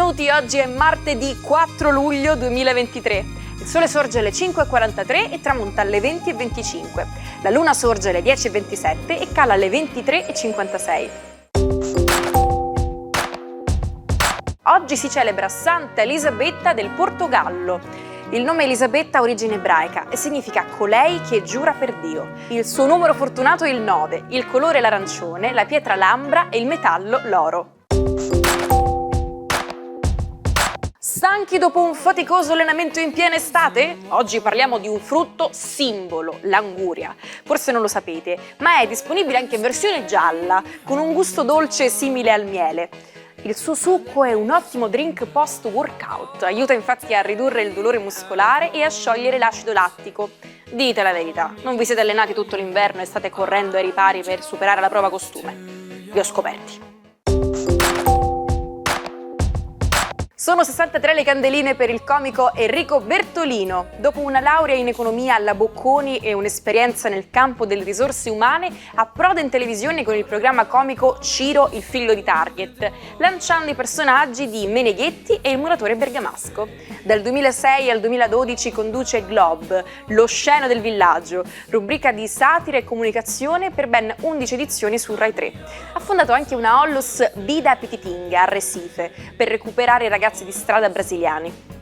benvenuti, oggi è martedì 4 luglio 2023. Il sole sorge alle 5.43 e tramonta alle 20.25. La luna sorge alle 10.27 e cala alle 23.56. Oggi si celebra Santa Elisabetta del Portogallo. Il nome Elisabetta ha origine ebraica e significa colei che giura per Dio. Il suo numero fortunato è il 9, il colore è l'arancione, la pietra l'ambra e il metallo l'oro. Stanchi dopo un faticoso allenamento in piena estate? Oggi parliamo di un frutto simbolo, l'anguria. Forse non lo sapete, ma è disponibile anche in versione gialla, con un gusto dolce simile al miele. Il suo succo è un ottimo drink post-workout, aiuta infatti a ridurre il dolore muscolare e a sciogliere l'acido lattico. Dite la verità, non vi siete allenati tutto l'inverno e state correndo ai ripari per superare la prova costume? Vi ho scoperti. Sono 63 le candeline per il comico Enrico Bertolino. Dopo una laurea in economia alla Bocconi e un'esperienza nel campo delle risorse umane, approda in televisione con il programma comico Ciro, il figlio di Target, lanciando i personaggi di Meneghetti e il muratore bergamasco. Dal 2006 al 2012 conduce Glob, lo sceno del villaggio, rubrica di satira e comunicazione per ben 11 edizioni su Rai 3. Ha fondato anche una Onlus Vida Apititinga a Recife per recuperare i ragazzi di strada brasiliani.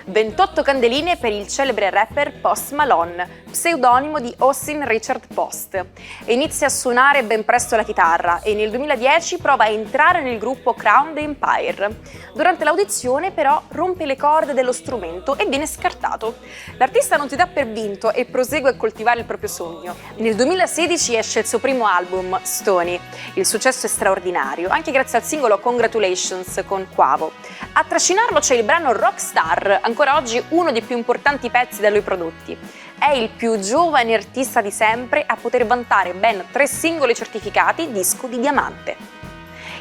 28 candeline per il celebre rapper Post Malone, pseudonimo di Austin Richard Post. Inizia a suonare ben presto la chitarra e nel 2010 prova a entrare nel gruppo Crown the Empire. Durante l'audizione però rompe le corde dello strumento e viene scartato. L'artista non si dà per vinto e prosegue a coltivare il proprio sogno. Nel 2016 esce il suo primo album, Stony. Il successo è straordinario, anche grazie al singolo Congratulations con Quavo. A trascinarlo c'è il brano Rockstar, ancora oggi uno dei più importanti pezzi da lui prodotti. È il più giovane artista di sempre a poter vantare ben 3 singoli certificati disco di diamante.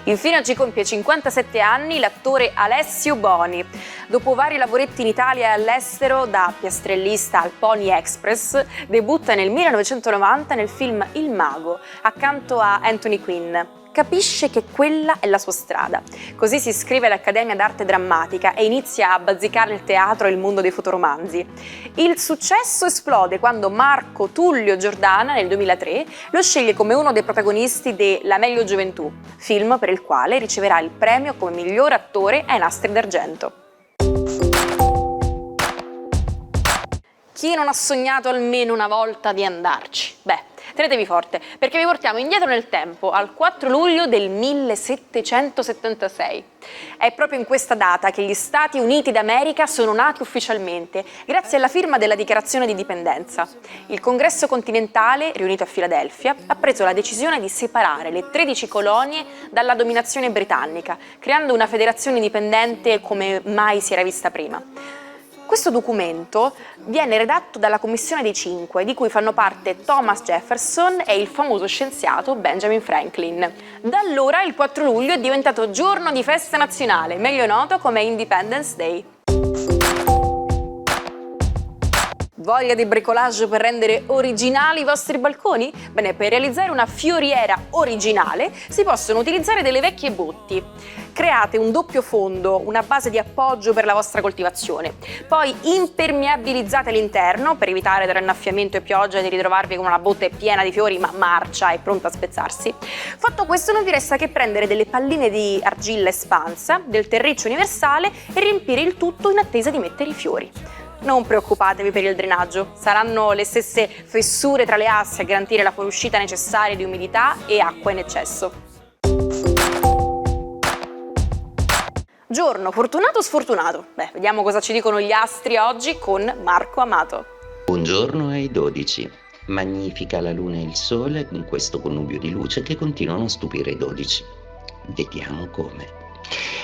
Infine oggi compie 57 anni l'attore Alessio Boni. Dopo vari lavoretti in Italia e all'estero, da piastrellista al Pony Express, debutta nel 1990 nel film Il Mago, accanto a Anthony Quinn. Capisce che quella è la sua strada. Così si iscrive all'Accademia d'Arte Drammatica e inizia a bazzicare il teatro e il mondo dei fotoromanzi. Il successo esplode quando Marco Tullio Giordana, nel 2003, lo sceglie come uno dei protagonisti de La meglio gioventù, film per il quale riceverà il premio come miglior attore ai Nastri d'Argento. Chi non ha sognato almeno una volta di andarci? Beh, tenetevi forte, perché vi portiamo indietro nel tempo, al 4 luglio del 1776. È proprio in questa data che gli Stati Uniti d'America sono nati ufficialmente, grazie alla firma della Dichiarazione di Indipendenza. Il Congresso continentale, riunito a Filadelfia, ha preso la decisione di separare le 13 colonie dalla dominazione britannica, creando una federazione indipendente come mai si era vista prima. Questo documento viene redatto dalla Commissione dei Cinque, di cui fanno parte Thomas Jefferson e il famoso scienziato Benjamin Franklin. Da allora il 4 luglio è diventato giorno di festa nazionale, meglio noto come Independence Day. Voglia di bricolage per rendere originali i vostri balconi? Bene, per realizzare una fioriera originale si possono utilizzare delle vecchie botti. Create un doppio fondo, una base di appoggio per la vostra coltivazione. Poi impermeabilizzate l'interno per evitare dall'annaffiamento e pioggia di ritrovarvi con una botte piena di fiori ma marcia e pronta a spezzarsi. Fatto questo non vi resta che prendere delle palline di argilla espansa, del terriccio universale e riempire il tutto in attesa di mettere i fiori. Non preoccupatevi per il drenaggio, saranno le stesse fessure tra le assi a garantire la fuoriuscita necessaria di umidità e acqua in eccesso. Giorno fortunato o sfortunato? Beh, vediamo cosa ci dicono gli astri oggi con Marco Amato. Buongiorno ai 12. Magnifica la luna e il sole in questo connubio di luce che continuano a stupire i 12. Vediamo come.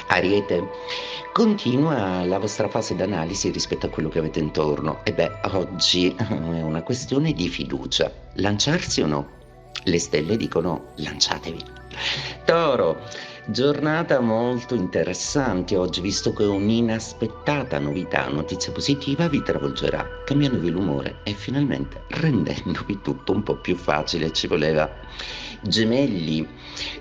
Ariete, continua la vostra fase d'analisi rispetto a quello che avete intorno. E beh, oggi è una questione di fiducia. Lanciarsi o no? Le stelle dicono lanciatevi. Toro, Giornata molto interessante oggi, visto che un'inaspettata novità, notizia positiva, vi travolgerà, cambiandovi l'umore e finalmente rendendovi tutto un po' più facile. Ci voleva. Gemelli,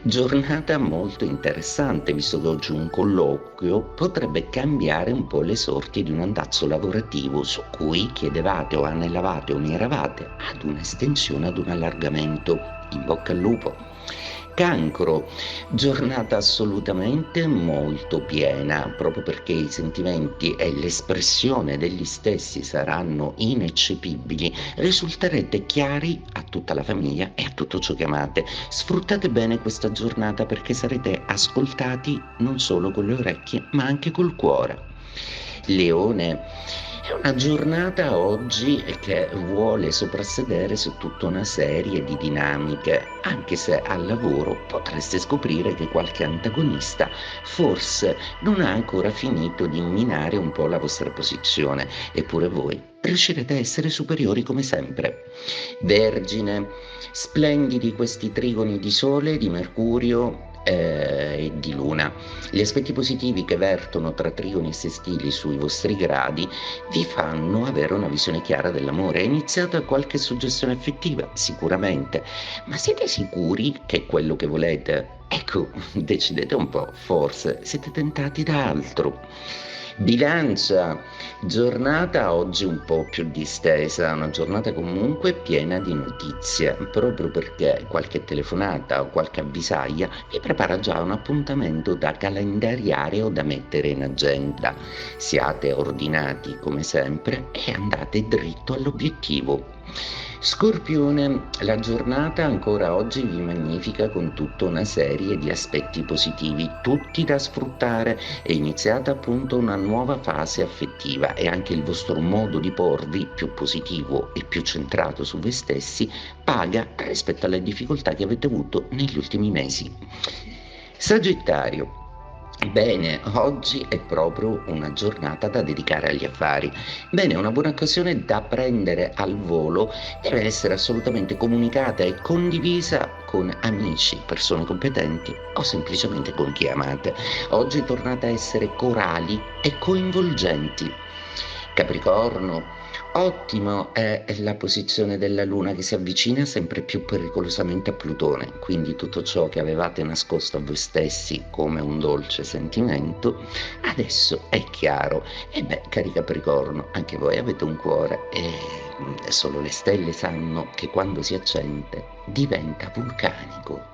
giornata molto interessante, visto che oggi un colloquio potrebbe cambiare un po' le sorti di un andazzo lavorativo su cui chiedevate o annelavate o miravate ad un'estensione, ad un allargamento. In bocca al lupo. Cancro, giornata assolutamente molto piena, proprio perché i sentimenti e l'espressione degli stessi saranno ineccepibili, risulterete chiari a tutta la famiglia e a tutto ciò che amate. Sfruttate bene questa giornata perché sarete ascoltati non solo con le orecchie, ma anche col cuore. Leone, è una giornata oggi che vuole soprassedere su tutta una serie di dinamiche, anche se al lavoro potreste scoprire che qualche antagonista forse non ha ancora finito di minare un po' la vostra posizione, eppure voi riuscirete a essere superiori come sempre. Vergine, splendidi questi trigoni di Sole, di Mercurio e di Luna. Gli aspetti positivi che vertono tra trigoni e sestili sui vostri gradi vi fanno avere una visione chiara dell'amore. È iniziata qualche suggestione affettiva, sicuramente, ma siete sicuri che è quello che volete? Ecco, decidete un po', forse siete tentati da altro. Bilancia, giornata oggi un po' più distesa, una giornata comunque piena di notizie, proprio perché qualche telefonata o qualche avvisaglia vi prepara già un appuntamento da calendariare o da mettere in agenda. Siate ordinati come sempre e andate dritto all'obiettivo. Scorpione, la giornata ancora oggi vi magnifica con tutta una serie di aspetti positivi, tutti da sfruttare. È iniziata appunto una nuova fase affettiva e anche il vostro modo di porvi, più positivo e più centrato su voi stessi, paga rispetto alle difficoltà che avete avuto negli ultimi mesi. Sagittario, bene, oggi è proprio una giornata da dedicare agli affari. Bene, una buona occasione da prendere al volo deve essere assolutamente comunicata e condivisa con amici, persone competenti o semplicemente con chi amate. Oggi tornate a essere corali e coinvolgenti. Capricorno, ottimo è la posizione della Luna che si avvicina sempre più pericolosamente a Plutone, quindi tutto ciò che avevate nascosto a voi stessi come un dolce sentimento, adesso è chiaro. E beh, cari Capricorno, anche voi avete un cuore e solo le stelle sanno che quando si accende diventa vulcanico.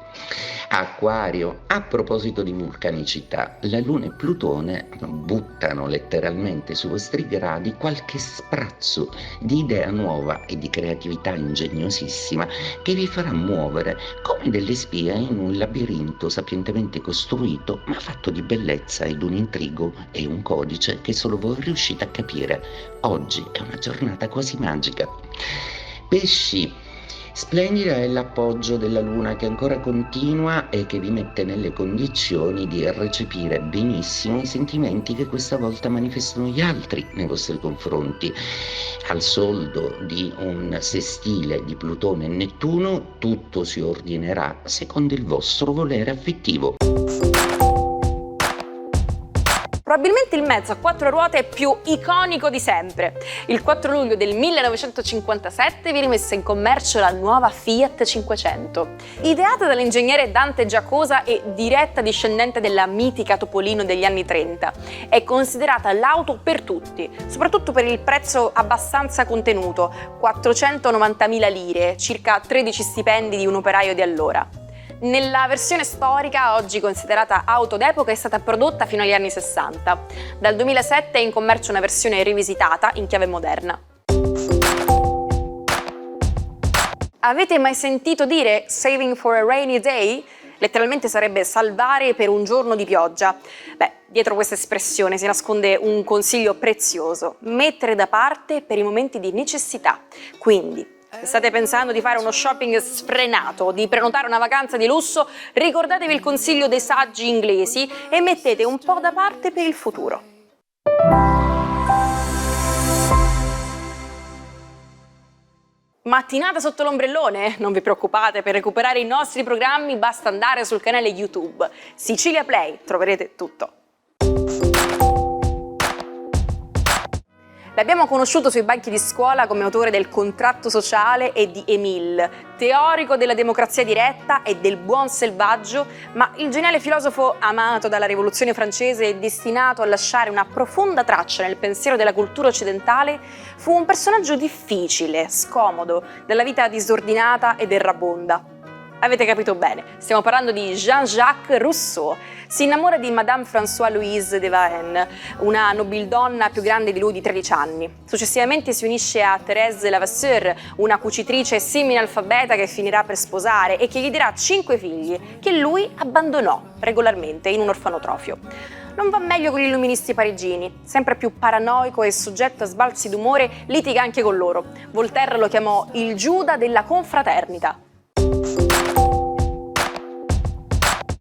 Acquario, a proposito di vulcanicità, la Luna e Plutone buttano letteralmente sui vostri gradi qualche sprazzo di idea nuova e di creatività ingegnosissima che vi farà muovere come delle spie in un labirinto sapientemente costruito ma fatto di bellezza ed un intrigo e un codice che solo voi riuscite a capire. Oggi è una giornata quasi magica. Pesci, splendida è l'appoggio della Luna che ancora continua e che vi mette nelle condizioni di recepire benissimo i sentimenti che questa volta manifestano gli altri nei vostri confronti. Al soldo di un sestile di Plutone e Nettuno tutto si ordinerà secondo il vostro volere affettivo. Probabilmente il mezzo a quattro ruote più iconico di sempre. Il 4 luglio del 1957 viene messa in commercio la nuova Fiat 500. Ideata dall'ingegnere Dante Giacosa e diretta discendente della mitica Topolino degli anni 30, è considerata l'auto per tutti, soprattutto per il prezzo abbastanza contenuto, 490.000 lire, circa 13 stipendi di un operaio di allora. Nella versione storica, oggi considerata auto d'epoca, è stata prodotta fino agli anni 60. Dal 2007 è in commercio una versione rivisitata in chiave moderna. Avete mai sentito dire saving for a rainy day? Letteralmente sarebbe salvare per un giorno di pioggia. Beh, dietro questa espressione si nasconde un consiglio prezioso: mettere da parte per i momenti di necessità. Quindi, se state pensando di fare uno shopping sfrenato o di prenotare una vacanza di lusso, ricordatevi il consiglio dei saggi inglesi e mettete un po' da parte per il futuro. Mattinata sotto l'ombrellone? Non vi preoccupate, per recuperare i nostri programmi basta andare sul canale YouTube Sicilia Play, troverete tutto. L'abbiamo conosciuto sui banchi di scuola come autore del Contratto sociale e di Émile, teorico della democrazia diretta e del buon selvaggio, ma il geniale filosofo amato dalla Rivoluzione francese e destinato a lasciare una profonda traccia nel pensiero della cultura occidentale, fu un personaggio difficile, scomodo, dalla vita disordinata ed errabonda. Avete capito bene, stiamo parlando di Jean-Jacques Rousseau. Si innamora di Madame Françoise-Louise de Varenne, una nobildonna più grande di lui di 13 anni. Successivamente si unisce a Thérèse Levasseur, una cucitrice semi-analfabeta che finirà per sposare e che gli darà 5 figli, che lui abbandonò regolarmente in un orfanotrofio. Non va meglio con gli illuministi parigini, sempre più paranoico e soggetto a sbalzi d'umore, litiga anche con loro. Voltaire lo chiamò il Giuda della confraternita.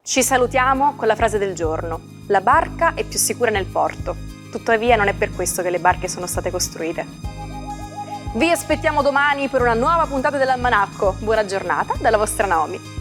Ci salutiamo con la frase del giorno: la barca è più sicura nel porto. Tuttavia non è per questo che le barche sono state costruite. Vi aspettiamo domani per una nuova puntata dell'Almanacco. Buona giornata dalla vostra Naomi.